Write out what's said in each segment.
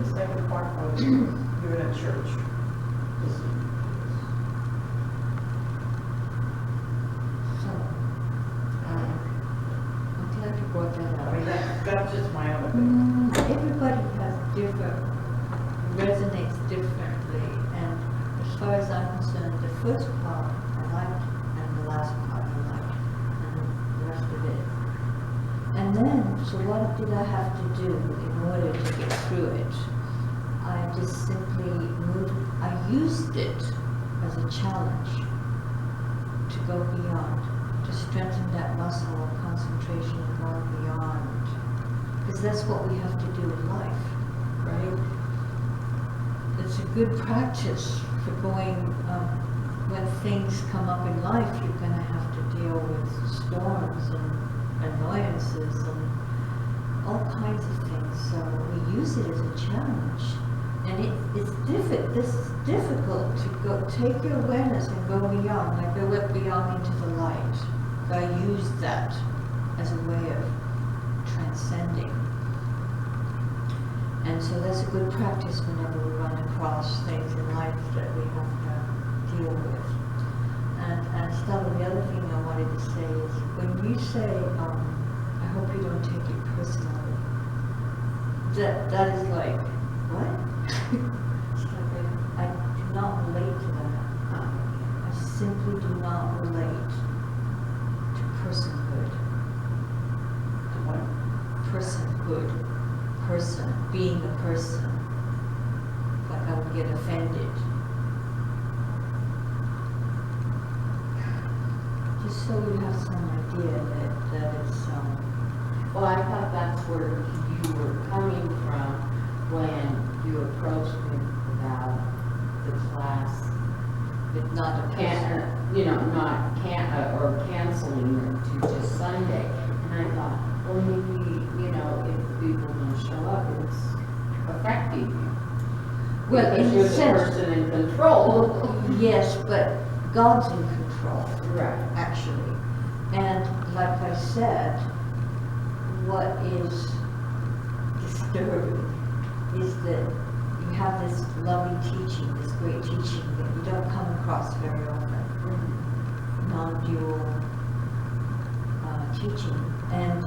The second part was you're in a church. So, I'm glad you brought that I up. mean, that's just my own opinion. Everybody has different, resonates differently, and as far as I'm concerned, the first part I liked, and the last part I liked, and the rest of it. And then, so what did I have to do in order to get through it? I just simply I used it as a challenge to go beyond, to strengthen that muscle of concentration and going beyond. Because that's what we have to do in life, right? It's a good practice for going, when things come up in life, you're going to have to deal with storms and annoyances and all kinds of things. So we use it as a challenge. And it's difficult to go take your awareness and go beyond. Like I went beyond into the light. So I used that as a way of transcending. And so that's a good practice whenever we run across things in life that we have to deal with. And Stella, the other thing I wanted to say is when you say, I hope you don't take it personally, that is like, what? It's like I do not relate to that. I simply do not relate to personhood. To what? Personhood. Person. Being a person. Like I would get offended. Just so you have some idea that it's Well, I thought that's where you were coming from when you approached me about the class. it's not a person. Or canceling it to just Sunday. And I thought, well, maybe, if people don't show up, it's affecting you. Well, Because in you're a the sense, person in control. yes, but God's in control. Right. Actually. And like I said, what is disturbing is that you have this loving teaching, this great teaching that you don't come across very often, non-dual teaching, and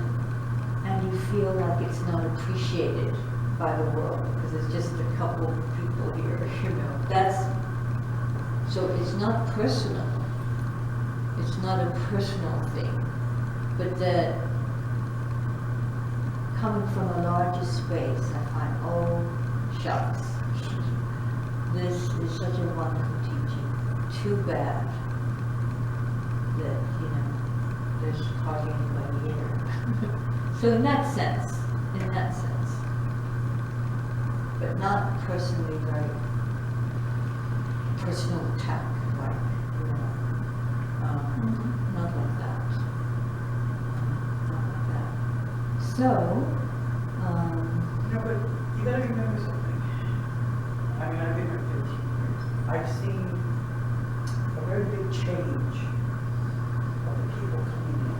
you feel like it's not appreciated by the world because there's just a couple of people here, so it's not personal. It's not a personal thing, but that coming from a larger space, I find, oh, shucks, this is such a wonderful teaching. Too bad that, there's hardly anybody here. So in that sense, but not personally, like, personal attack, like, not like that. Not like that. So, But you gotta remember something. I mean, I've been here 15 years. I've seen a very big change of the people coming in.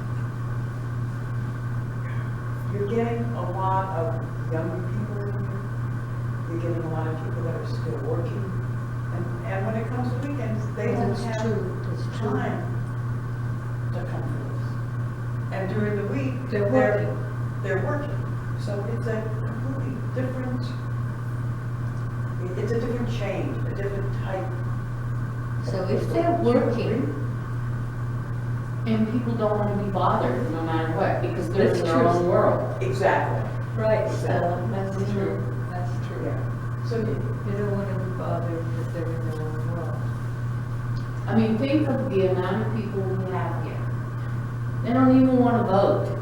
You're getting a lot of younger people in here. You're getting a lot of people that are still working. And when it comes to weekends, they don't that's have true. time to come to us. And during the week, They're working. They're working. So it's a completely different, it's a different change, a different type. So if they're working, And people don't want to be bothered no matter what, because they're That's in their true. own world. Exactly. right, Exactly. Stella, that's true, that's true. Yeah. So They don't want to be bothered if they're in their own world. I mean, think of the amount of people we have here. They don't even want to vote.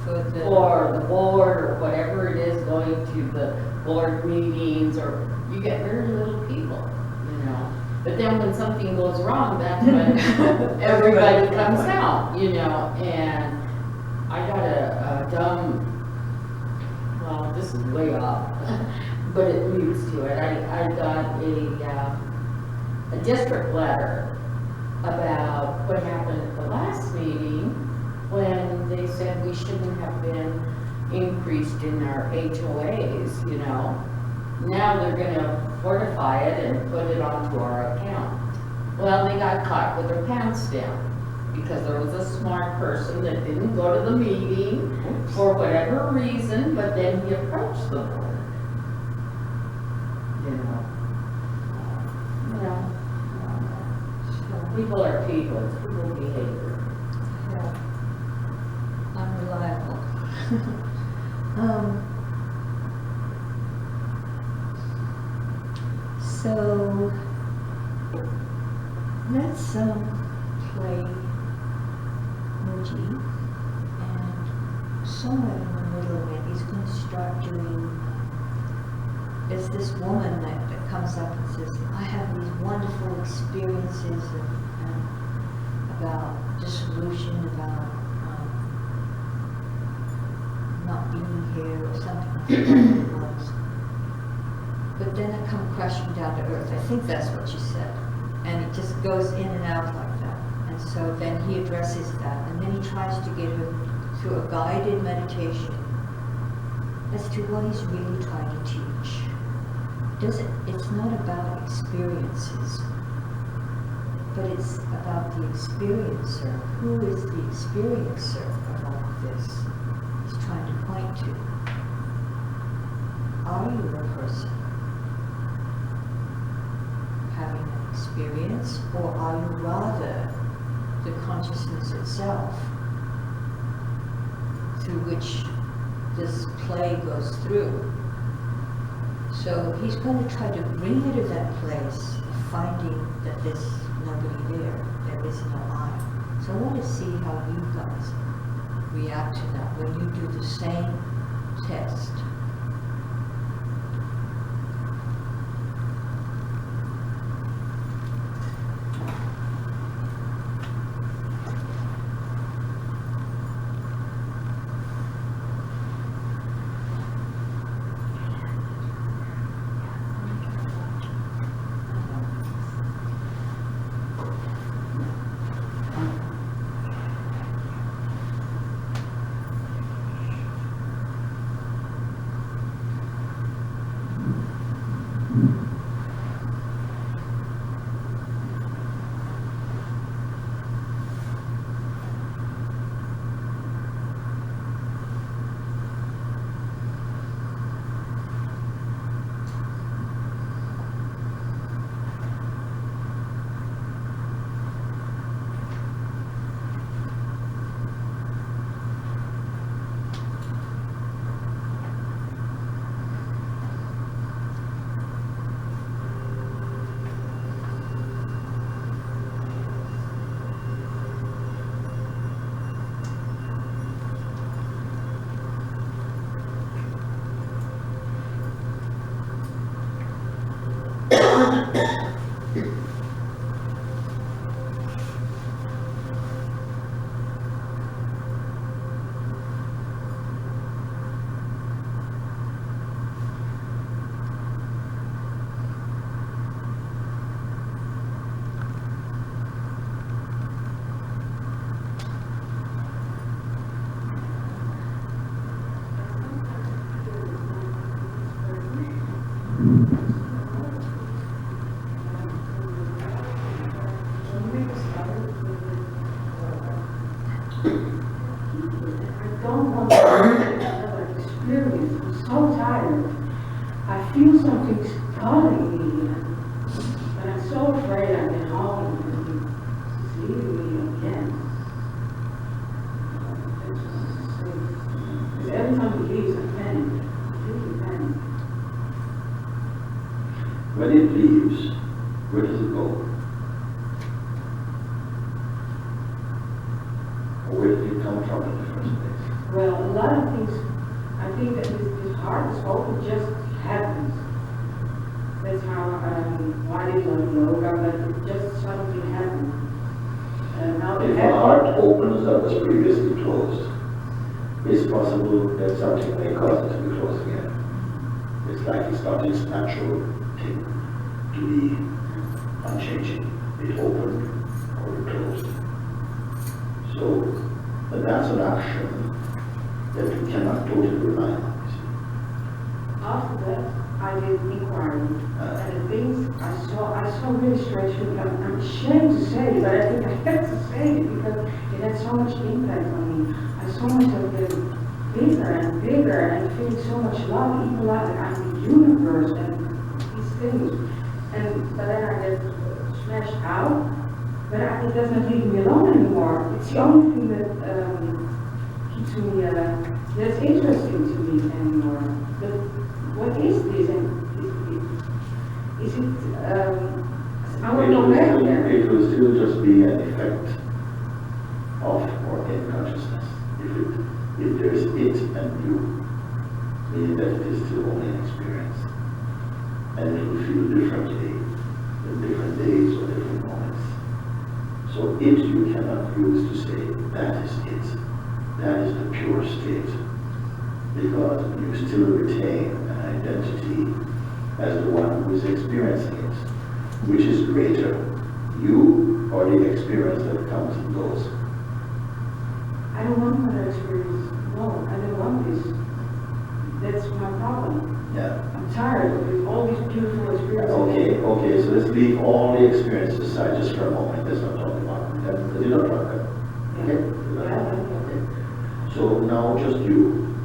For the. Or the board, or whatever it is, going to the board meetings, or you get very little people, But then when something goes wrong, that's when everybody comes out, and I got a dumb, well, this is way off, but it leads to it. I got a district letter about what happened at the last meeting when they said we shouldn't have been, increased in our HOAs, you know. Now they're gonna fortify it and put it onto our account. Well, they got caught with their pants down because there was a smart person that didn't go to the meeting for whatever reason, but then he approached the board. You know. People are people, it's people behavior. Yeah. Unreliable. So let's play Muji, and somewhere in the middle of it, he's going to start doing. There's this woman that comes up and says, "I have these wonderful experiences and about dissolution, about not being here," or something. I forget what it was. But then I come crashing down to earth. I think that's what she said. And it just goes in and out like that. And so then he addresses that, and then he tries to get her through a guided meditation as to what he's really trying to teach. It's not about experiences, but it's about the experiencer. Who is the experiencer of all of this he's trying to point to? Are you a person having an experience, or are you rather the consciousness itself through which this play goes through? So he's going to try to bring you to that place of finding that there's nobody there, there is no I. So I want to see how you guys react to that when you do the same test. When it leaves, where does it go? Or where did it come from in the first place? Well, a lot of things, I think that this heart is open, just happens. That's how, why they don't yoga, but it just suddenly happened. Now If the heart opens that was previously closed, it's possible that something may cause it to be closed again. It's like it's not its natural thing to be unchanging. It opened or it closed. So, but that's an action that you cannot totally rely on, you see. After that, I did inquiry, and the things I saw really strange things. I'm ashamed to say it, but I think I have to say it because it had so much impact on me. I saw myself getting bigger and bigger and feeling so much love, even like I'm the universe and these things. But then I get smashed out, but it doesn't leave me alone anymore. It's the only thing that keeps me, that's interesting to me anymore. But what is this? And is it, I want to go back there. It will still just be an effect of or in consciousness. If there's it and you, meaning that it is still only an experience. And it will feel differently in different days or different moments. So it you cannot use to say that is it. That is the pure state. Because you still retain an identity as the one who is experiencing it. Which is greater, you or the experience that comes and goes? I don't want another experience. No, I don't want this. That's my problem. Yeah. I'm tired of it, all these beautiful experiences. Okay, so let's leave all the experiences aside just for a moment. Let's not talk about that. Because you don't talk about it. Okay? Okay. So now just you.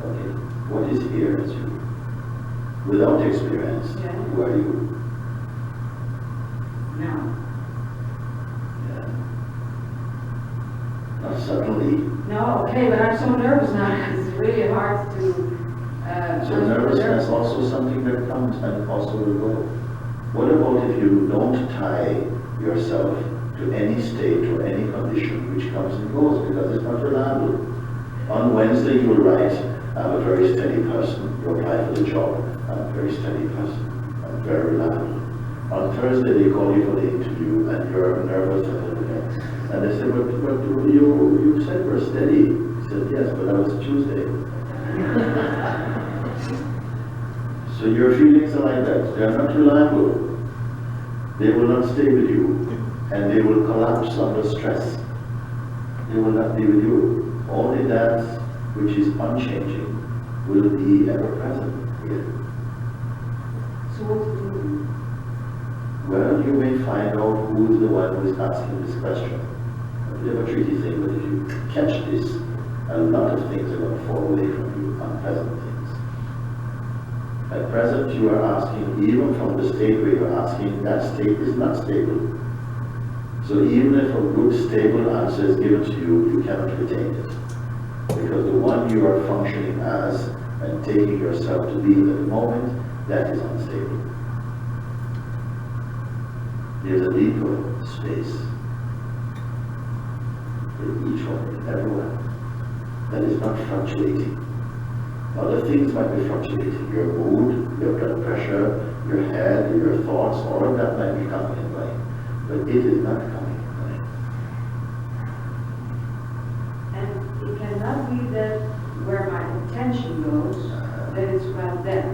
Okay. What is here as you? Without experience, Yeah. who are you? Now. Yeah. Not suddenly. No, okay, but I'm so nervous now. It's really hard to. So nervousness also something that comes and also will go. What about if you don't tie yourself to any state or any condition which comes and goes because it's not reliable? On Wednesday you will write, I'm a very steady person. You apply for the job. I'm a very steady person. I'm very reliable. On Thursday they call you for the interview and you're nervous and they say, but you said we're steady. He said, yes, but that was Tuesday. So your feelings are like that. They are not reliable. They will not stay with you. And they will collapse under stress. They will not be with you. Only that which is unchanging will be ever present here. So what to do? Well, you may find out who is the one who is asking this question. A bit of a tricky thing, but if you catch this, a lot of things are going to fall away from you, unpleasant things. At present, you are asking, even from the state where you're asking, that state is not stable. So even if a good, stable answer is given to you, you cannot retain it. Because the one you are functioning as and taking yourself to be at the moment, that is unstable. There's a deeper space in each one, in everyone, that is not fluctuating. Other things might be fluctuating. Your mood, your blood pressure, your head, your thoughts, all of that might be coming and going. But it is not coming and going. And it cannot be that where my attention goes, that it's about that.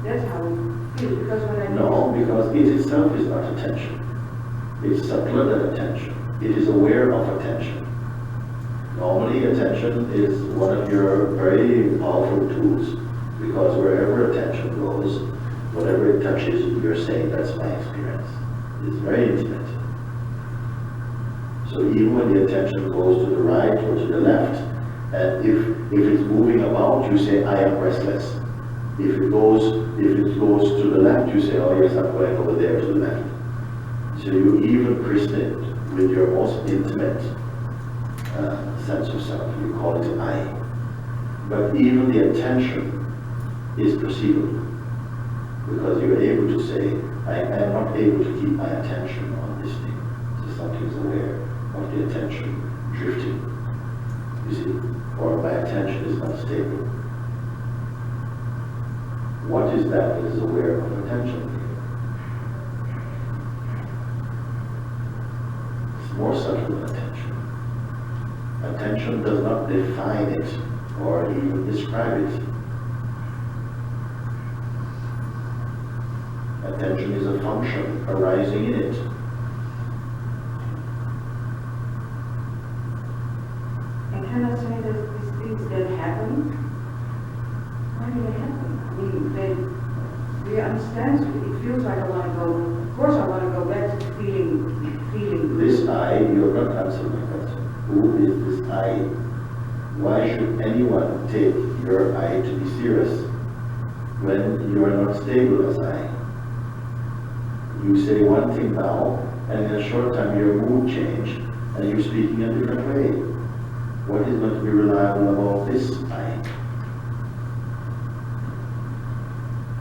That's how it feels. Because when I No, because it itself is not attention. It's subtler than attention. It is aware of attention. Normally, attention is one of your very powerful tools, because wherever attention goes, whatever it touches, you're saying, that's my experience. It's very intimate. So even when the attention goes to the right or to the left, and if it's moving about, you say, I am restless. If it goes to the left, you say, oh yes, I'm going over there to the left. So you even christen it with your most intimate sense of self. You call it I. But even the attention is perceivable, because you're able to say, I am not able to keep my attention on this thing. So something is aware of the attention drifting, you see, or my attention is not stable. What is that is aware of attention? It's more subtle than attention. Attention does not define it or even describe it. Attention is a function arising in it. And can I say that these things that really happen? I mean, they understand, it feels like I want to go, of course I want to go back to feeling. This I, you're not answering my question. Who is this I? Why should anyone take your I to be serious when you are not stable as I? You say one thing now, and in a short time your mood change, and you're speaking a different way. What is going to be reliable about this I?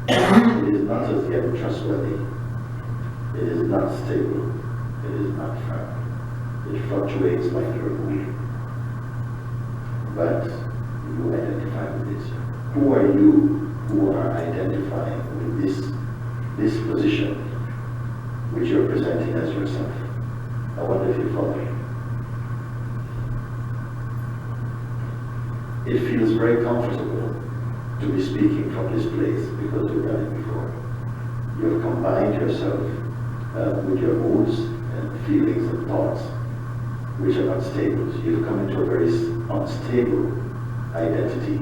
It is not as yet trustworthy. It is not stable. It is not firm. It fluctuates like your mood. But you identify with this. Who are you who are identifying with this position which you're presenting as yourself? I wonder if you follow me. It feels very comfortable to be speaking from this place because you've done it before. You have combined yourself with your moods and feelings and thoughts which are not stable. So you've come into a very unstable identity,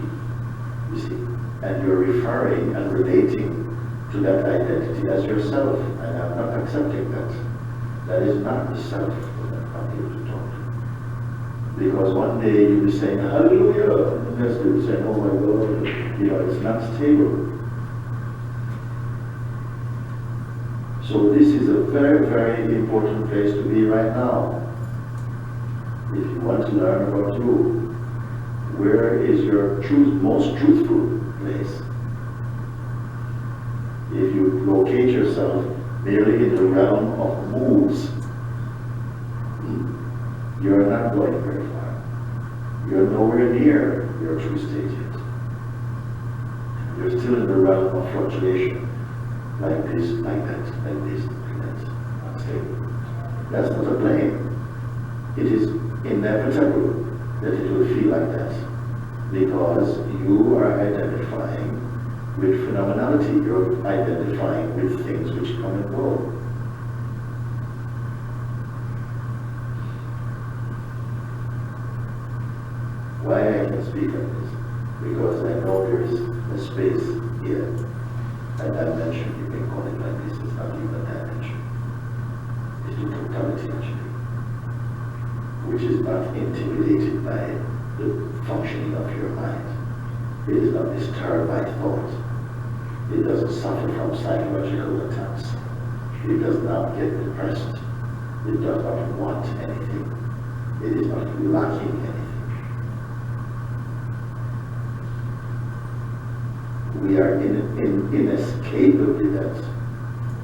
you see, and you're referring and relating to that identity as yourself, and I'm not accepting that. That is not the self that I'm here to talk to. Because one day you'll be saying, hallelujah, and the next day you'll be saying, oh my God, you know, it's not stable. So this is a very, very important place to be right now. If you want to learn about you, where is your most truthful place? If you locate yourself merely in the realm of moods, you're not going very far. You're nowhere near your true state yet. You're still in the realm of fluctuation, like this, like that, like this, like that, unstable. That's not a blame. It is inevitable that it will feel like that because you are identifying with phenomenality, you're identifying with things which come and go. Why I can speak on this? Because I know there is a space here, a dimension, you can call it like this, it's not even a dimension. It's the totality actually, which is not intimidated by the functioning of your mind. It is not disturbed by thought. It doesn't suffer from psychological attacks. It does not get depressed. It does not want anything. It is not lacking anything. We are inescapably that,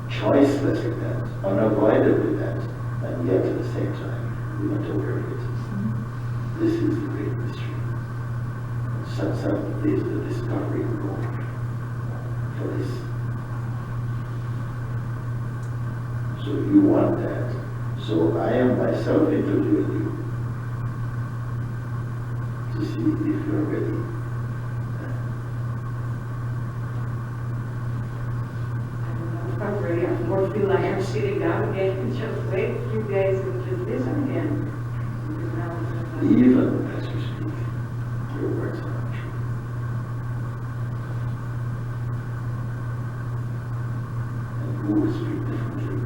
choicelessly that, unavoidably that, and yet at the same time, we are not aware of it. This is the great mystery. Satsang is the discovery goal for this. So you want that. So I am myself interviewing you to see if you're ready. I'm ready. I more feel like I'm sitting down again and just wait a few days and just listen again. Even as you speak, your words are not true. And who will speak differently?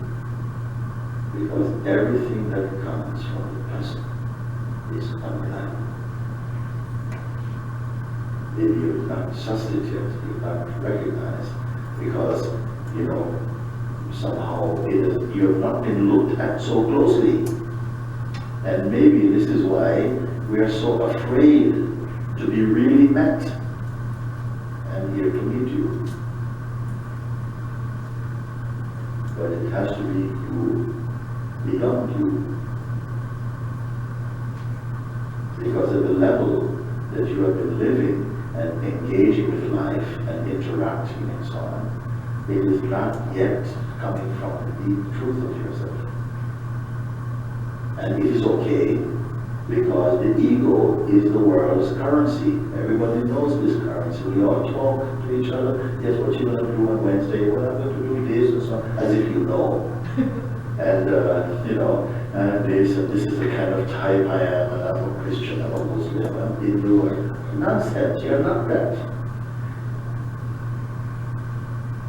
Because everything that comes from the person is unreliable. Maybe you've not sussed it yet, you've not recognized, because, you know, somehow you have not been looked at so closely. And maybe this is why we are so afraid to be really met. I'm here to meet you. But it has to be you, beyond you. Because at the level that you have been living and engaging with life and interacting and so on, it is not yet coming from the deep truth of yourself. And it is okay, because the ego is the world's currency. Everybody knows this currency. We all talk to each other. Guess what you're going to do on Wednesday? Well, I'm going to do this and so on, as if you know. And, you know, and this is the kind of type I am, and I'm a Christian, I'm a Muslim, I'm Hindu. Nonsense, you're not that.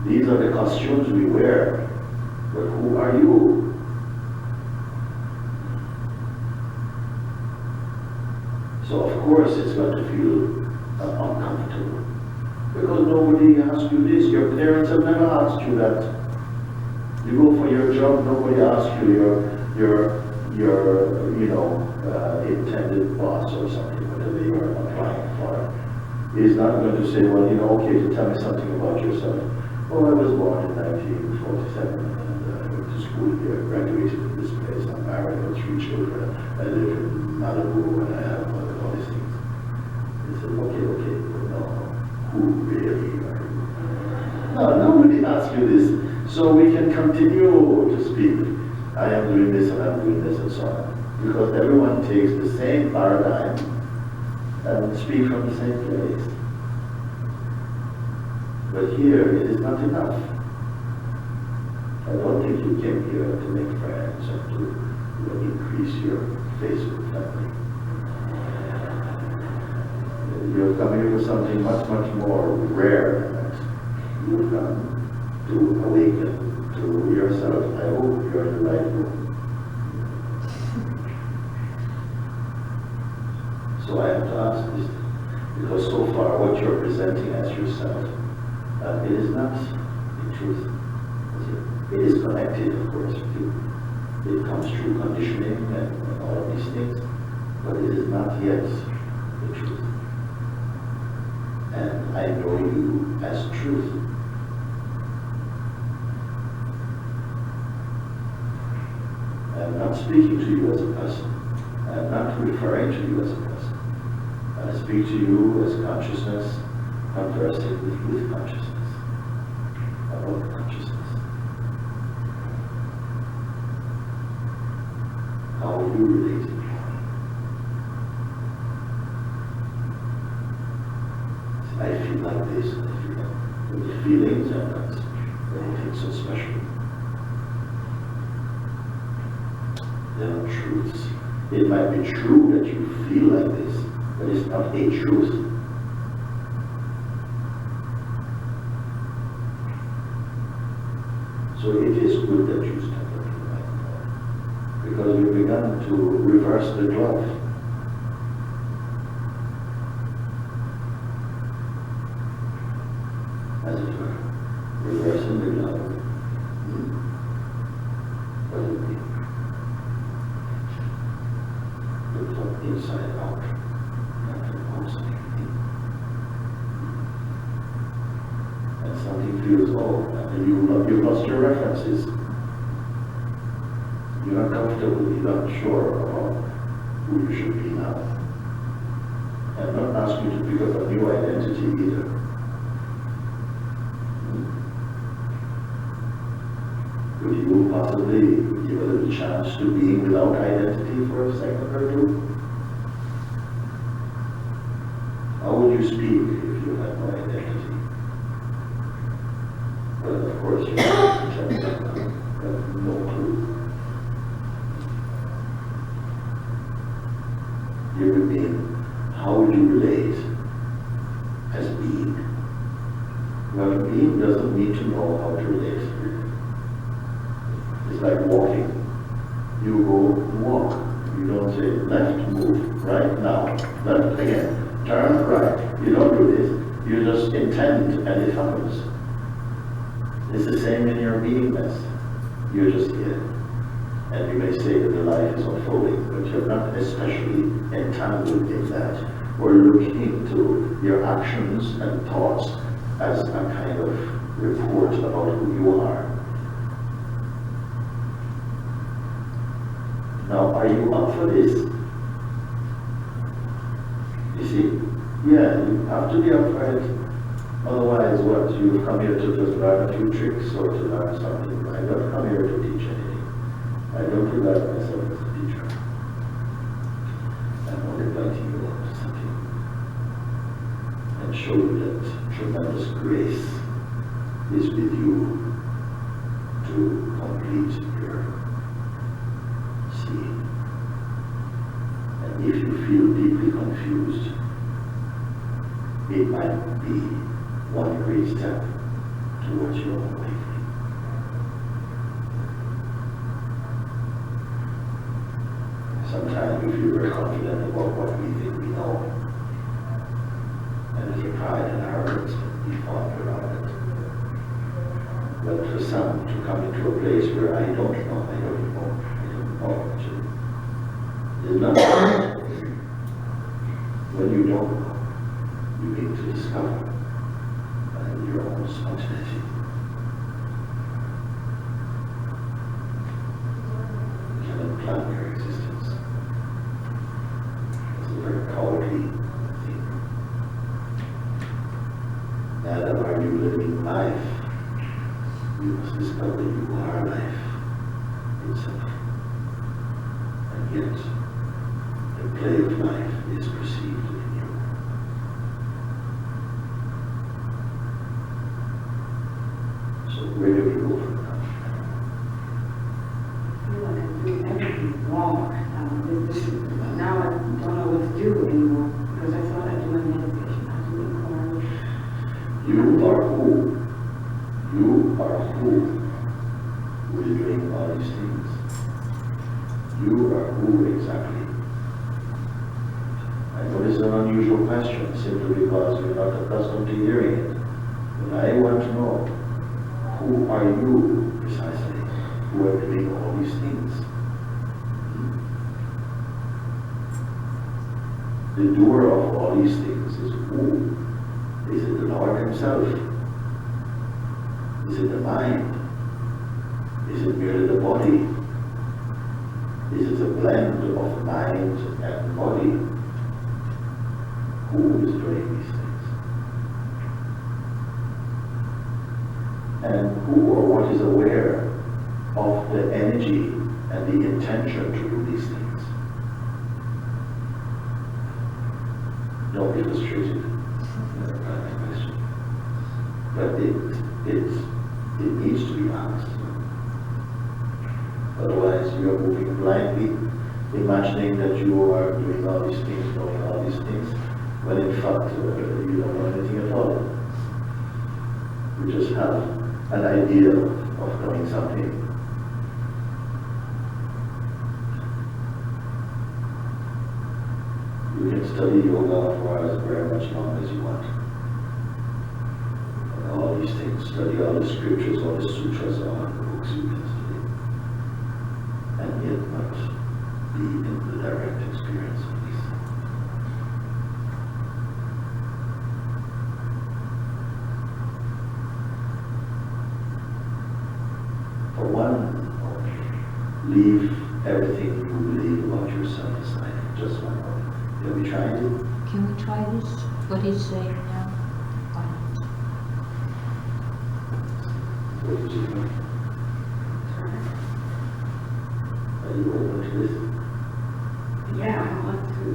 These are the costumes we wear. But who are you? So of course it's going to feel uncomfortable. Because nobody asked you this. Your parents have never asked you that. You go for your job, nobody asks you your intended boss or something, whatever you are applying for. He's not going to say, well, okay, to tell me something about yourself. Oh, I was born in 1947 and I went to school here, graduated in this place, I'm married, I have 3 children, I live in Malibu and I have all these things. He said, okay, but no, who really are you? No, nobody asks you this. So we can continue to speak. I am doing this and I'm doing this and so on. Because everyone takes the same paradigm and speak from the same place. But here it is not enough. I don't think you came here to make friends and to increase your Facebook family. You're coming with something much, much more rare than that. You've come to awaken to yourself. I hope you're in the right room. So I have to ask this, because so far what you're presenting as yourself, it is not the truth. It is connected, of course, with you. It comes through conditioning and all of these things, but it is not yet the truth. And I know you as truth. I'm not speaking to you as a person. I'm not referring to you as a person. I speak to you as consciousness, conversing with consciousness, about consciousness. How are you relating? I feel like this, and I feel like that. The feelings are not anything so special. They are truths. It might be true that you feel like this, but it's not a truth. So it is good that you step up to the light, because we've begun to reverse the glove. As it were, reversing the glove. What does it mean? Look from inside out, not from outside in. And something feels, you've lost your references. You're not comfortable, you're not sure about who you should be now. I'm not asking you to pick up a new identity either. Could you possibly give a little chance to being without identity for a second or two? How would you speak if you had no identity? Well, of course, you have no clue. Human being, how would you relate as being? Well, being doesn't need to know how to relate. It's like walking. You go walk. You don't say left, move, right, now, left again, turn right. You don't do this. You just intend and it happens. It's the same in your beingness. You're just here. And you may say that the life is unfolding, but you're not especially entangled in that. We're looking into your actions and thoughts as a kind of report about who you are. Now, are you up for this? You see? Yeah, you have to be up for it. Otherwise, what? You've come here to just learn a few tricks or to learn something. I don't come here to teach anything. I don't regard myself as a teacher. I'm only inviting you up to something and show you that tremendous grace is with you to complete your seeing. And if you feel deeply confused, it might be one great step towards your own awakening. Sometimes we feel very confident about what we think we know. And there's a pride and arrogance that we fall around it. But for some to come into a place where I don't know, actually. There's nothing. When you don't know, you begin to discover your own spontaneity. You cannot plan your existence. It's a very cowardly thing. Neither are you living life. You must discover you are life itself. And yet, the play of life is perceived in you. So where do we go from now? I feel like I'm doing everything wrong. Now I don't know what to do anymore because I thought I'd do my meditation. I'm doing karma. You are who? You are who is doing all these things? You are who exactly? I know this is an unusual question simply because you're not accustomed to hearing it. But I want to know, who are you precisely who are doing all these things? The doer of all these things is who? Is it the Lord Himself? Is it the mind? Is it merely the body? Is it a blend of mind and body? Who is doing these things? And who or what is aware of the energy and the intention to do these things? Don't be frustrated. That's not my question. But it needs to be asked. Otherwise, you are moving blindly, imagining that you are doing all these things, knowing all these things, when in fact you don't know anything at all. You just have an idea of knowing something. You can study yoga for as very much long as you want. And all these things, study all the scriptures, all the sutras, all the books you can study. And yet not be in the direct experience of these things. For one, leave everything you believe about yourself aside. Just one moment. Have we tried it? Can we try this? What he's saying now? What did you do? Are you open to this? Yeah, I want to.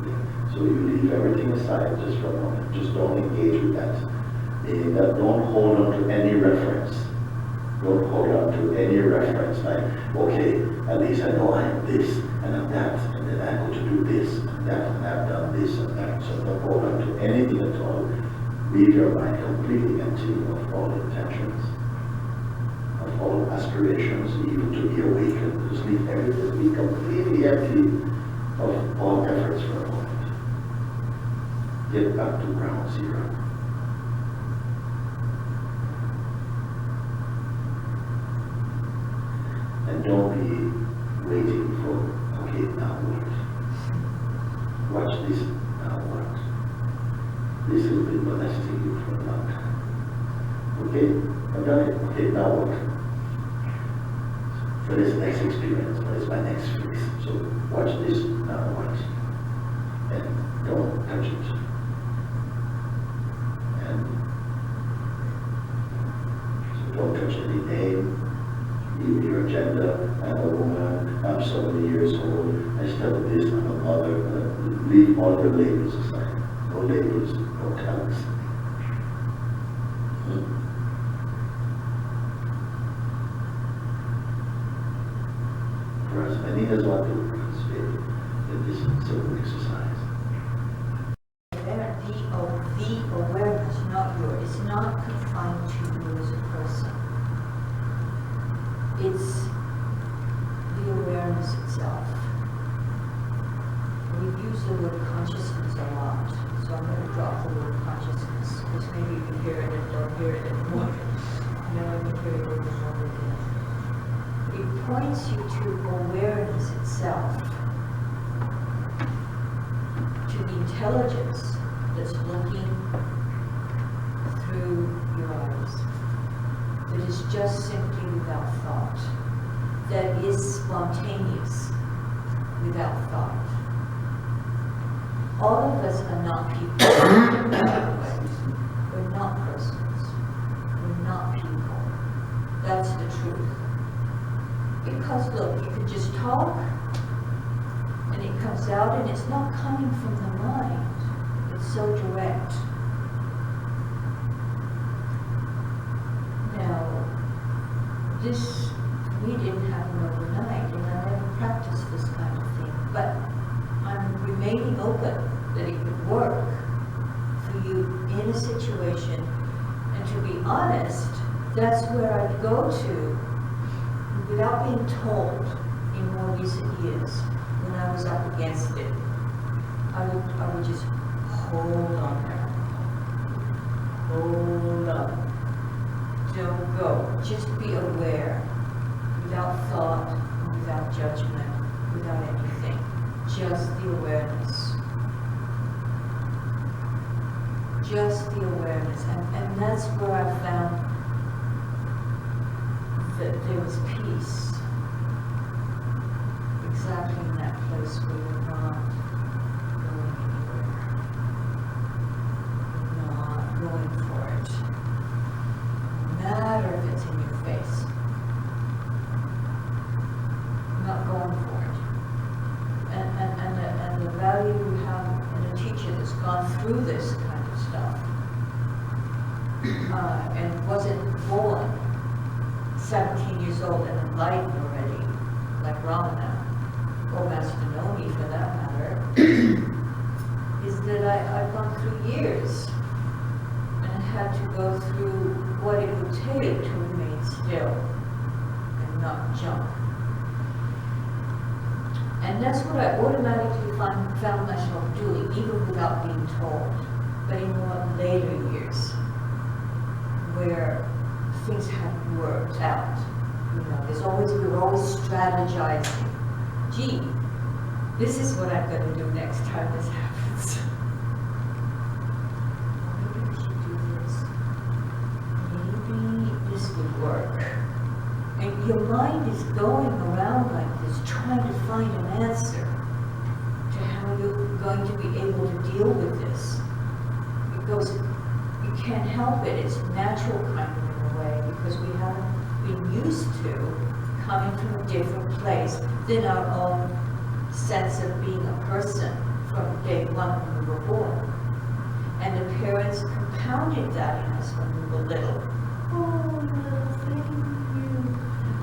Yeah. So you leave everything aside just for a moment. Just don't engage with that. Meaning that don't hold on to any reference. Don't hold on to any reference like, okay, at least I know I am this and I'm that, and then I go to do this and that, and I've done this and that. So don't hold on to anything at all. Leave your mind completely empty of all intentions, of all aspirations, even to be awakened. Just leave everything, be completely empty of all efforts for a moment. Get back to ground zero. And don't be waiting for, okay, now what? Watch this, now what? This has been molesting you for a long time. Okay, I've done it. Okay, now what? For this next experience, what is my next phase? So watch this, now what? And don't touch it. And so don't touch any name. Even your agenda, I'm a woman, I'm so many years old, I studied this, I'm a mother. Leave all your labels aside. No labels, no tags. For as many as want to participate in this simple exercise. The awareness, not yours. It's not not confined to you as a person. It's the awareness itself. We use the word consciousness a lot, so I'm going to drop the word consciousness, because maybe you can hear it and don't hear it anymore. Now I can hear it over and over again. It points you to awareness itself, to the intelligence that's looking through your eyes, that is just simply without thought, that is spontaneous without thought. All of us are not people. We're not persons. We're not people. That's the truth. Because look, you can just talk, and it comes out, and it's not coming from the mind. It's so direct. Now, this, we didn't happen overnight, and I never practiced this kind of thing, but I'm remaining open that it could work for you in a situation, and to be honest, that's where I'd go to without being told in more recent years when I was up against it. I would just hold on there. Hold on. Don't go. Just be aware, without thought, without judgment, without anything. Just the awareness. Just the awareness. And that's where I found that there was peace. Exactly in that place where you're not going anywhere. You're not going for it. No matter if it's in your face. You're not going for it. And the value you have in a teacher that's gone through this kind of stuff and wasn't born 17 years old and enlightened already, like Ramana, or Master Nomi for that matter, is that I've gone through years and had to go through what it would take to remain still and not jump. And that's what I automatically found myself doing, even without being told, but in more later years, where things haven't worked out. You know, we're always strategizing. Gee, this is what I'm going to do next time this happens. Maybe we should do this. Maybe this would work. And your mind is going around like this, trying to find an answer to how you're going to be able to deal with this. Because you can't help it. It's natural kind of in a way, because we haven't been used to coming from a different place than our own sense of being a person from day one when we were born. And the parents compounded that in us when we were little. Oh, little thing,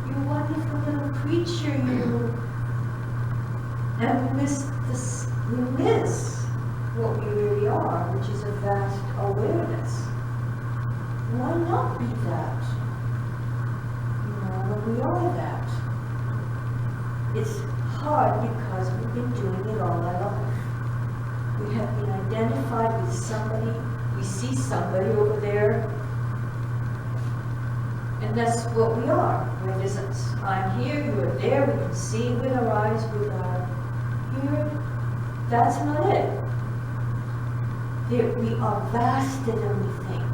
you wonderful little creature, you. And we miss this, we miss what we really are, which is a vast awareness. Why not be that? You know, when we are that. It's hard because we've been doing it all our life. We have been identified with somebody, we see somebody over there, and that's what we are. We're visits. I'm here, you are there, we can see with our eyes, with our hearing. That's not it. We are vaster than we think.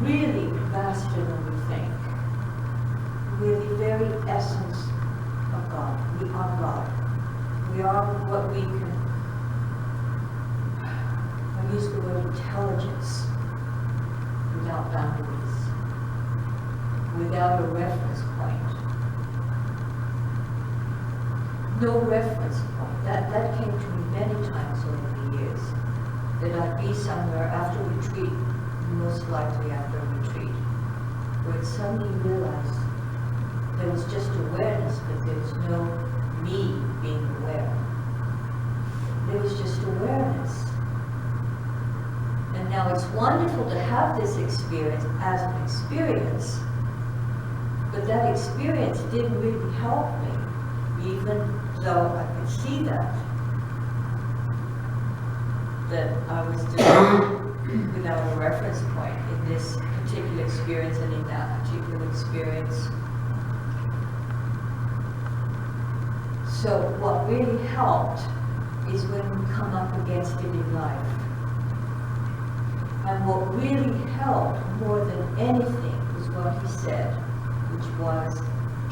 Really vaster than we think. We're the very essence of God. We are God. We are what we can, I use the word intelligence, without boundaries, without a reference point. No reference point. That came to me many times over the years, that I'd be somewhere after retreat, most likely after a retreat, where it suddenly realized there was just awareness, but there was no me being aware. There was just awareness. And now it's wonderful to have this experience as an experience, but that experience didn't really help me, even though I could see that I was just without a reference point in this particular experience and in that particular experience. So what really helped is when we come up against it in life. And what really helped more than anything was what he said, which was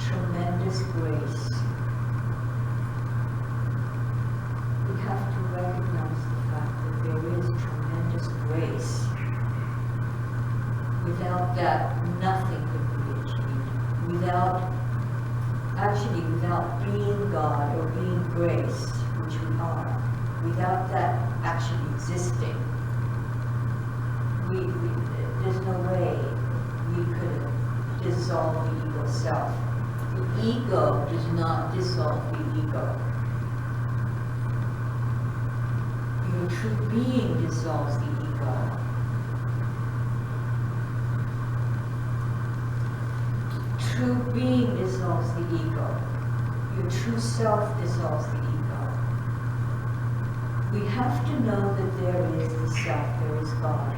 tremendous grace. We have to recognize the fact that there is tremendous grace. Without that, nothing could be achieved. Without being God or being grace, which we are, without that actually existing, there's no way we could dissolve the ego self. The ego does not dissolve the ego. Your true being dissolves the ego. True being dissolves the ego. Your true self dissolves the ego. We have to know that there is the self, there is God.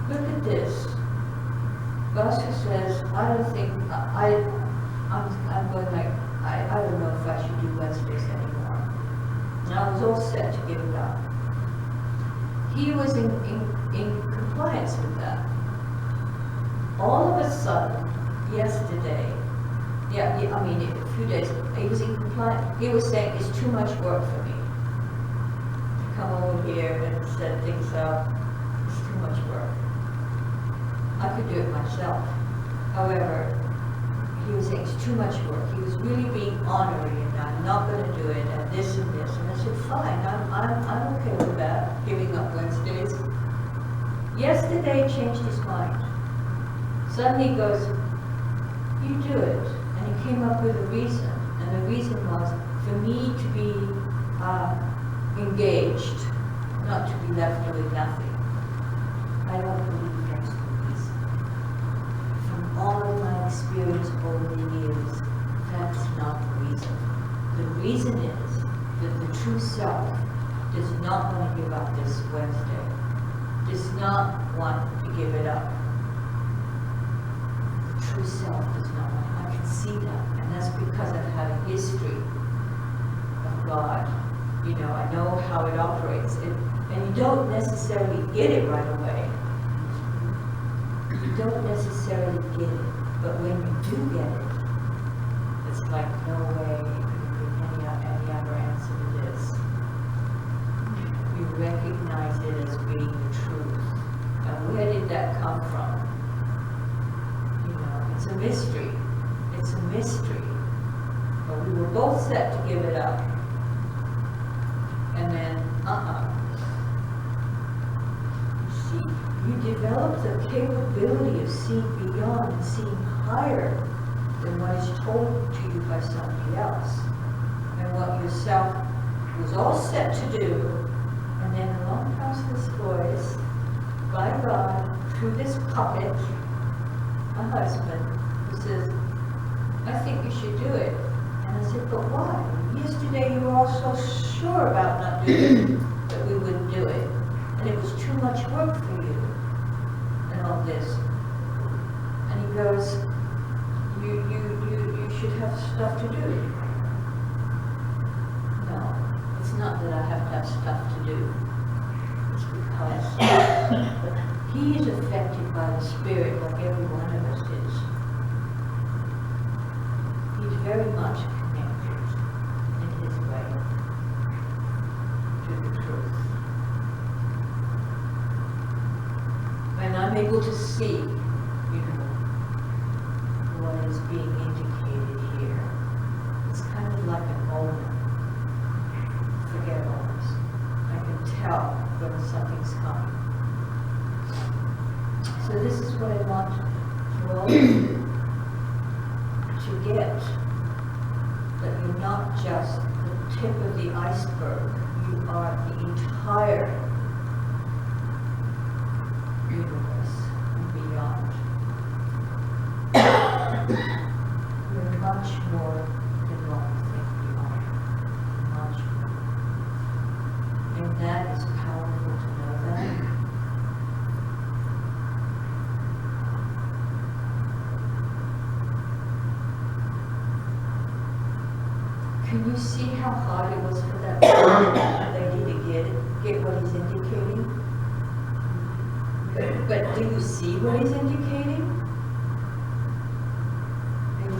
Look at this. Vasu says, I don't think, I'm going like, I don't know if I should do Wednesdays anymore. And I was all set to give it up. He was in compliance with that. All of a sudden, yesterday, a few days, he was in compliance. He was saying, it's too much work for me to come over here and set things up. It's too much work. I could do it myself. However, he was saying it's too much work. He was really being honorary and I'm not going to do it and this and this. And I said, fine, I'm okay with that, giving up Wednesdays. Yesterday he changed his mind. Suddenly he goes, you do it. And he came up with a reason. And the reason was for me to be engaged, not to be left doing nothing. I don't believe that's the reason. From all of my experience over the years, that's not the reason. The reason is that the true self does not want to give up this Wednesday, does not want to give it up. The true self does not want. I can see that, and that's because I've had a history of God. You know, I know how it operates, and you don't necessarily get it right away. You don't necessarily get it, but when you do get it, it's like no way you can bring any other answer to this. You recognize it as being the truth. And where did that come from? You know, it's a mystery. It's a mystery. But we were both set to give it up. And then, You see, you develop the capability of seeing beyond and seeing higher than what is told to you by somebody else. And what yourself was all set to do, and then along comes this voice, by God, through this puppet, a husband, who says, I think you should do it. And I said, but why? Yesterday you were all so sure about not doing it, that we wouldn't do it. And it was too much work for you, and all this. And he goes, you should have stuff to do. No, it's not that I have to have stuff to do. It's because he is affected by the Spirit like every one of us is. He's very much connected in his way to the truth. And I'm able to see, what is being indicated here. It's kind of like an omen. Forget omens. I can tell when something's coming. So this is what I want for all of you to get. That you're not just the tip of the iceberg. You are the entire And that is powerful to know that. Can you see how hard it was for that lady to get what he's indicating? But do you see what he's indicating? Are you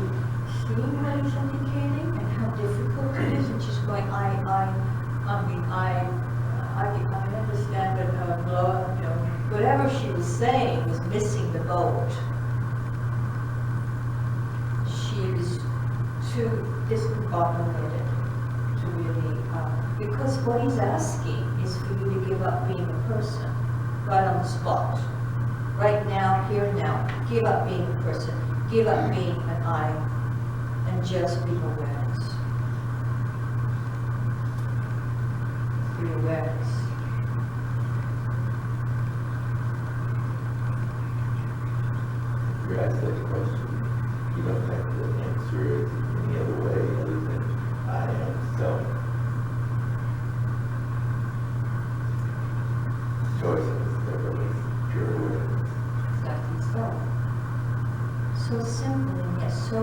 seeing what he's indicating and how difficult it is? And she's going, I understand that, whatever she was saying was missing the boat. She was too discombobulated to really, because what he's asking is for you to give up being a person, right on the spot. Right now, here now, give up being a person, give up being an I, and just be awareness. Be awareness. If you're asked that question, you don't have to answer it any other way other than I am self. Choices, nevertheless, pure awareness. Exactly so. So simple and yet so,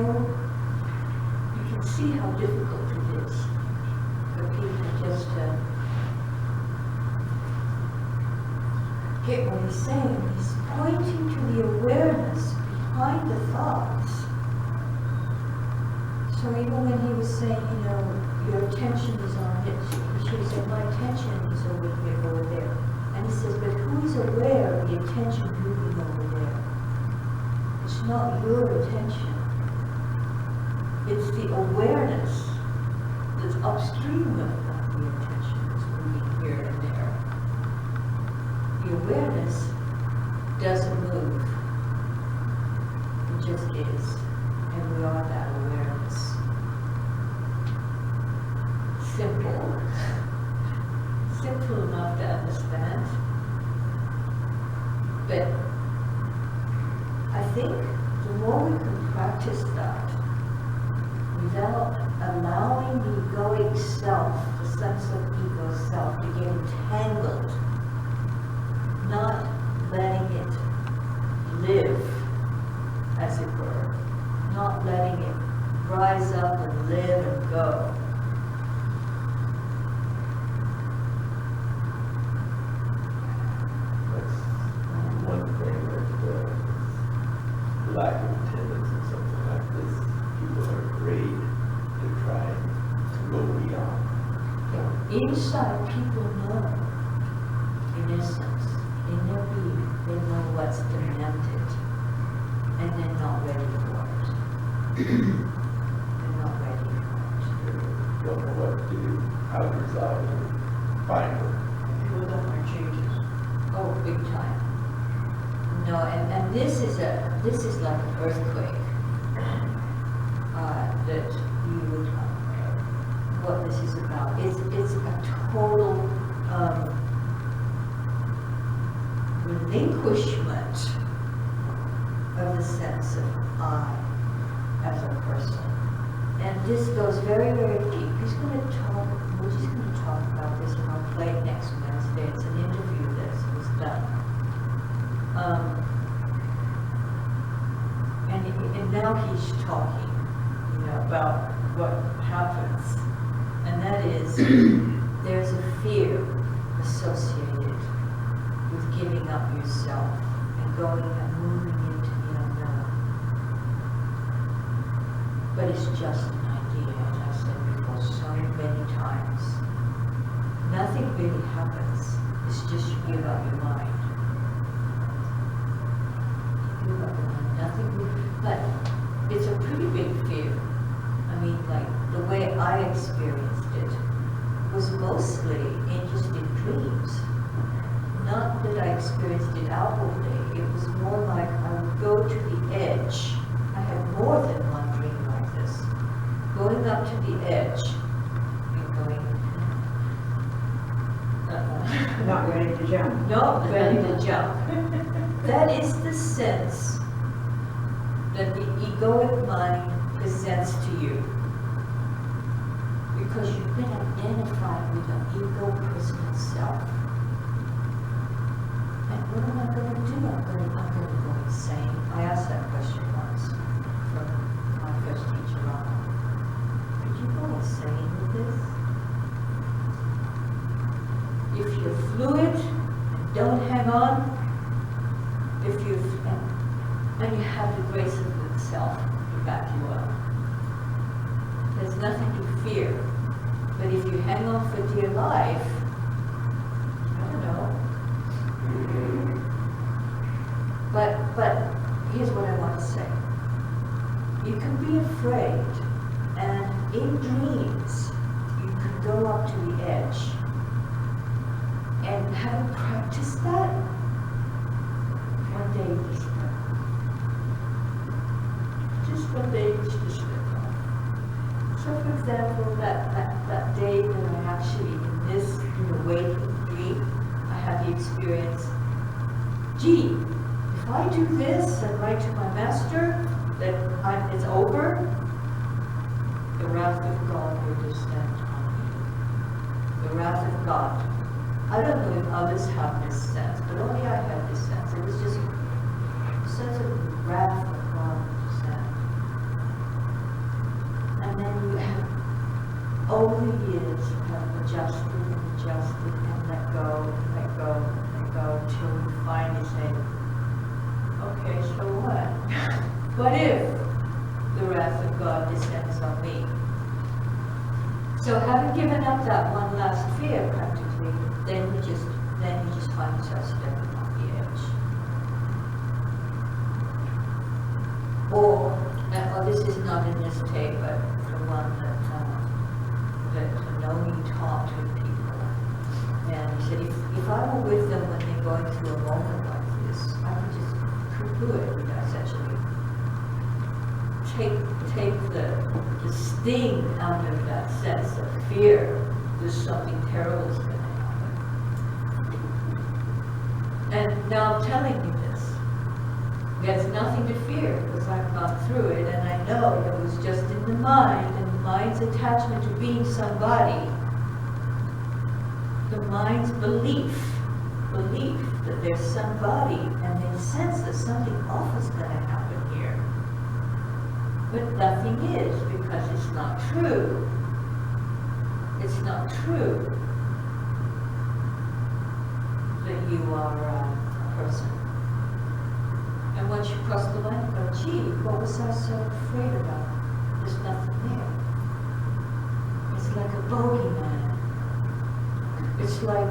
you can see how difficult it is for people just to get what he's saying. He's pointing to the awareness behind the thoughts. So even when he was saying, your attention is on it, she was saying, my attention is over here, over there. And he says, but who is aware of the attention moving over there? It's not your attention. It's the awareness that's upstream of the attention that's moving here and there. The awareness doesn't move. It just is. And we are that awareness. Simple. Simple enough to understand. But I think the more we can practice that without allowing the egoic self, the sense of ego self, to get entangled, not letting it live, as it were, not letting it rise up and live and go. That's one thing that lack of attendance in something like this, people are afraid to try to go beyond. Inside, people know, in essence, in their being, they know what's demanded, and they're not ready for it. They're not ready for it. Don't know what to do, how to resolve it, find it. People don't like changes. Oh, big time. No, and this is like an earthquake. That you would, what this is about. It's a total relinquishment of the sense of I as a person. And this goes very, very deep. We're just going to talk about this, and I'll play it next Wednesday. It's an interview that was done. And now he's talking, about what happens. And that is, there's a fear associated with giving up yourself and going and moving into the unknown. But it's just an idea, as I've said before so many times. Nothing really happens. It's just you give up your mind. You give up your mind. Nothing really, but it's a pretty big fear. I mean, like, the way I experienced it was mostly in just in dreams. Not that I experienced it outwardly. It was more like I would go to the edge. I had more than one dream like this. Going up to the edge and going, Not ready to jump. not ready to jump. That is the sense that the egoic mind presents to you. Because you've been identified with an ego personal self. if you're fluid, don't hang on, and you have the grace of the self to back you up. There's nothing to fear. But if you hang on for dear life, I don't know. But here's what I want to say. You can be afraid, and in dreams, you can go up to the edge. And having practiced that, one day you just step off. Just one day you just step off. So for example, that day that I actually, in the waking dream, I had the experience, gee, if I do this and write to my master that it's over, the wrath of God will descend on me. The wrath of God. I don't know if others have this sense, but only I had this sense. It was just a sense of wrath of God descend. And then you have, over the years, you have adjusted and let go, until you finally say, okay, so what? What if the wrath of God descends on me? So having given up that one last fear, practically, then you just find yourself stepping on the edge. Or this is not in this tape, but the one that Nomi talked with people, and he said, if I were with them when they're going through a moment like this, I could just poo-poo it, essentially. Take the sting out of that sense of fear. There's something terrible is going to happen. And now I'm telling you this. There's nothing to fear because I've gone through it, and I know it was just in the mind, and the mind's attachment to being somebody, the mind's belief that there's somebody, and they sense that something awful's going to happen here. But nothing is, because it's not true. It's not true that you are a person. And once you cross the line, you go, gee, what was I so afraid about? There's nothing there. It's like a bogeyman. It's like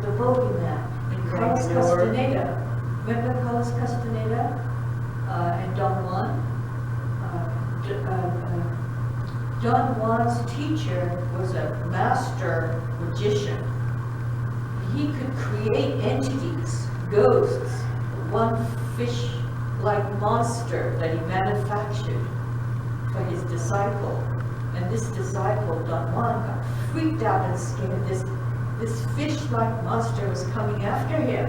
the bogeyman in Carlos Castaneda. Remember Carlos Castaneda and Don Juan? Don Juan's teacher was a master magician. He could create entities, ghosts, one fish-like monster that he manufactured for his disciple. And this disciple, Don Juan, got freaked out and scared. This fish-like monster was coming after him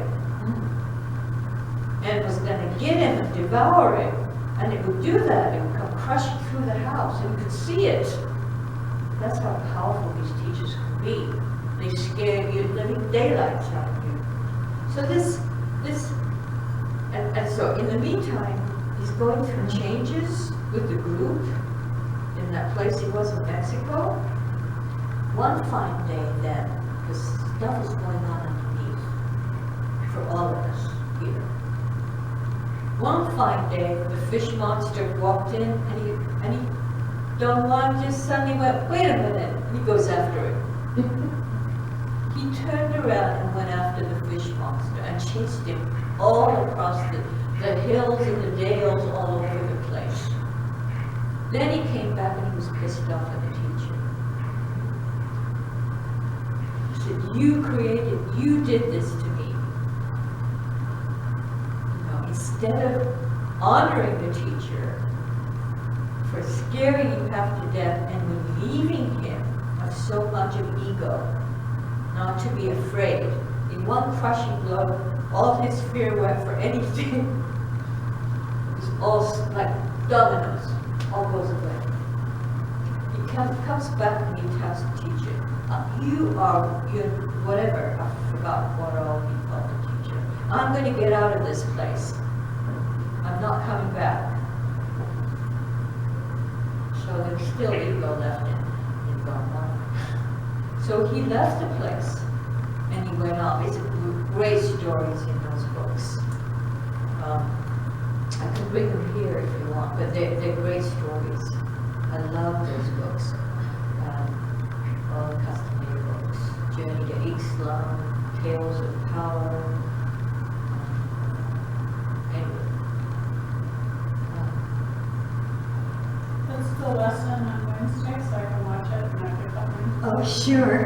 and was going to get him and devour him. And it would do that. It would come crushing through the house, and you could see it. That's how powerful these teachers can be. They scare you living daylights out of you. So and so in the meantime, he's going through changes with the group in that place he was in Mexico. One fine day then, because stuff is going on underneath for all of us here. One fine day, the fish monster walked in, and he Don Juan just suddenly went, wait a minute, and he goes after it. He turned around and went after the fish monster and chased him all across the hills and the dales all over the place. Then he came back and he was pissed off at the teacher. He said, you did this to me. Instead of honoring the teacher for scaring you half to death and relieving him of so much of ego, not to be afraid. In one crushing blow, all his fear went for anything. It was all like dominoes, all goes away. He comes back and he tells the teacher, you're whatever, I forgot what all he called the teacher. I'm going to get out of this place. I'm not coming back. So there's still ego left in Don Juan. So he left the place, stories in those books. I can bring them here if you want, but they're great stories. I love those books. All the customary books. Journey to Islam, Tales of Power. Anyway. That's the lesson on Wednesday, so I can watch it and I pick up my. Oh, sure.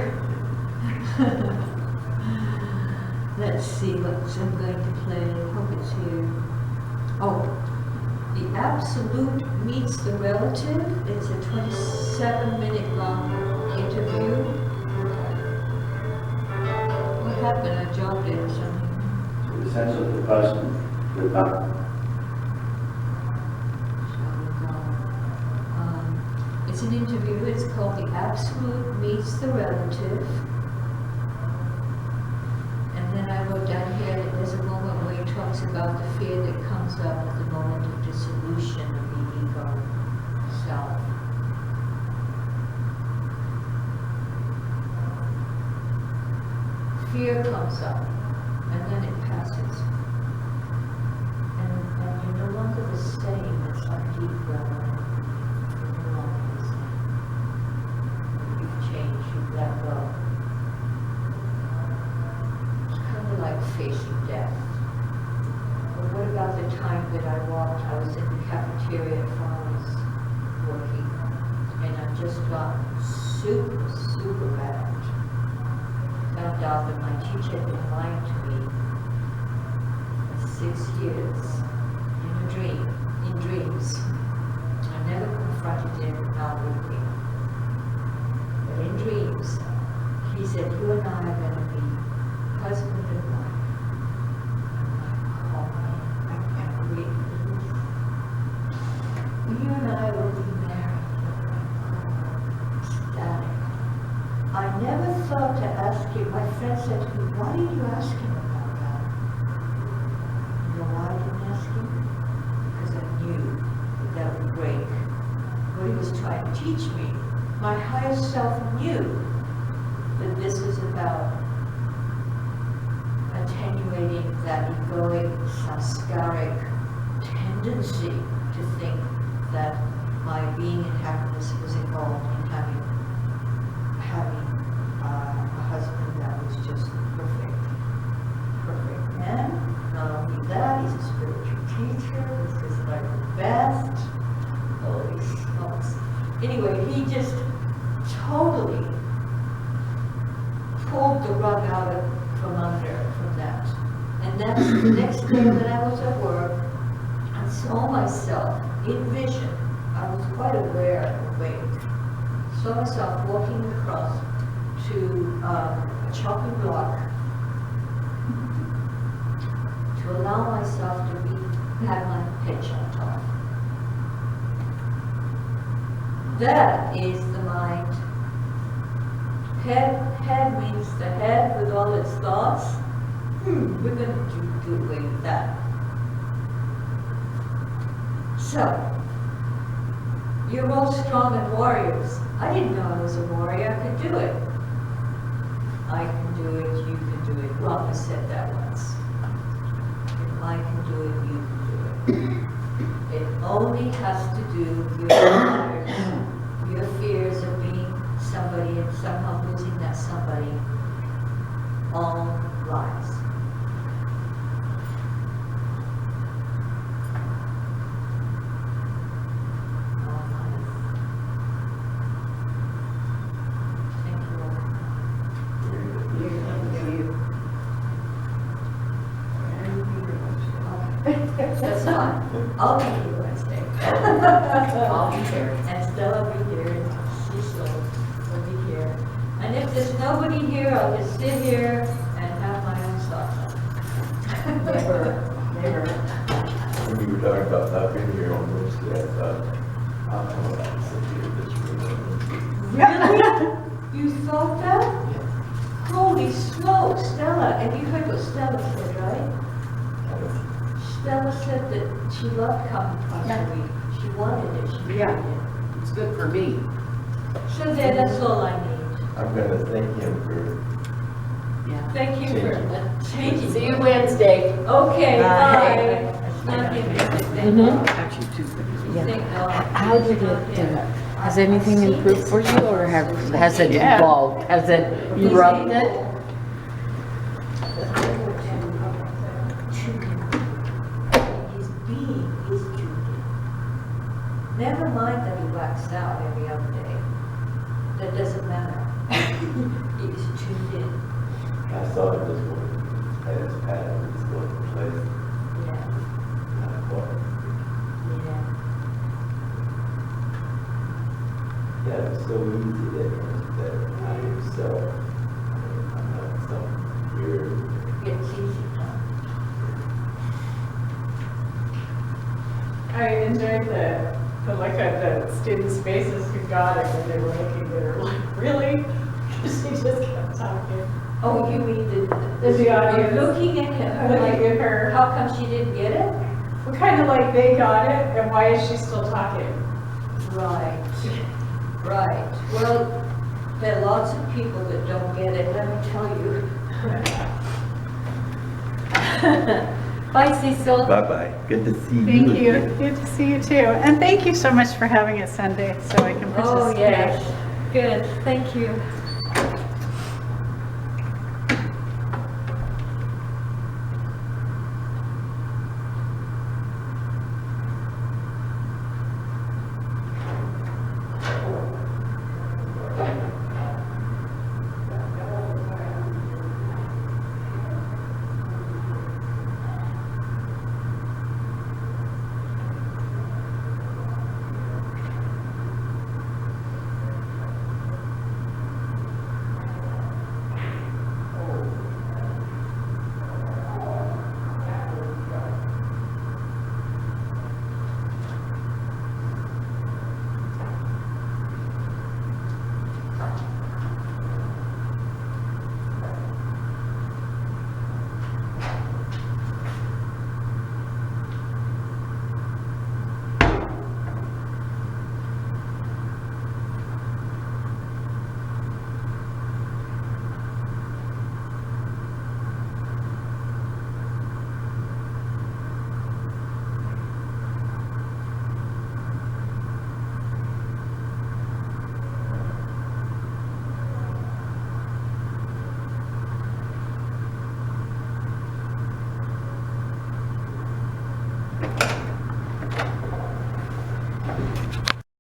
Let's see what I'm going to play. I hope it's here. Oh, The Absolute Meets the Relative. It's a 27-minute long interview. What happened? I jumped in or something. The sense of the person, the back. It's an interview. It's called The Absolute Meets the Relative. And then I wrote down here that there's a moment where he talks about the fear that comes up at the moment of dissolution of the ego self. Fear comes up, and then it passes. And you're no longer the same. It's like deep level. You're no longer the same. You've changed, you've let go. It's kind of like facing death. But what about the time that I was in the cafeteria at Farmers working, and I just got super bad. Found out that my teacher had been lying to me for 6 years in dreams. I never confronted him outwardly. But in dreams, he said, you and I are going to be husband and wife. I'm like, oh man, I can't believe this. You and I will be married. Ecstatic. I never thought to ask him. My friend said to me, why did you ask him about that? You know why I didn't ask him? Because I knew that would break what he was trying to teach me. My higher self knew that this was about attenuating that egoic, samskaric tendency to think that my being in happiness was involved in having a husband that was just perfect man. Not only that, he's a spiritual teacher. He's just like the best. Holy smokes. Anyway, he just totally pulled the rug out from that. And that's the next day that I was at work. I saw myself in vision. I was quite aware and awake. Saw myself walking across to a chopping block to allow myself to have my head chopped off. That is the mind. Head means the head with all its thoughts. We're going to do away with that. So, you're all strong and warriors. I didn't know I was a warrior. I could do it. I can do it, you can do it. Rama said that once. If I can do it, you can do it. It only has to do with your fears of being somebody and somehow losing that somebody. All lies. All lies. Thank you all. That's fine. I'll be here Wednesday. I'll be there. And Stella will be here, and Cecil will be here. And if there's nobody here, I'll just sit here and have my own thoughts. Never. When you were talking about not being here on Wednesday, I thought, I'll come up and sit here in this room. Really? You thought that? Holy smokes, Stella. And you heard what Stella said, right? Stella said that she loved coming twice a week. She wanted it, she needed it. It's good for me. So there, that's all I need. I'm gonna thank him for Yeah. Thank you for changing. See you Wednesday. Okay, Bye. bye. It's not giving me anything. Actually, Tuesday. Thank God. How did it, has anything improved for you, or has it Yeah. evolved? Has it erupted? His being is changing. Never mind that he waxed out every other day. That doesn't matter. He is tuned in. I saw it this morning, and his pattern was going to place, Yeah, and I thought, yeah. yeah, it's so easy that I am so, I'm not some weird. It's easy time. I enjoyed the look at the students' faces who got it when they were looking, they were like, really? She just kept talking. Oh, you mean The audience. looking at her Looking like, at her. how come she didn't get it? Well, kind of like they got it, and why is she still talking? Right, right. Well, there are lots of people that don't get it, let me tell you. Bye, Cecil. Bye-bye, good to see you. Thank you. again. Good to see you too. And thank you so much for having it Sunday so I can Oh, participate. yes. Good, thank you.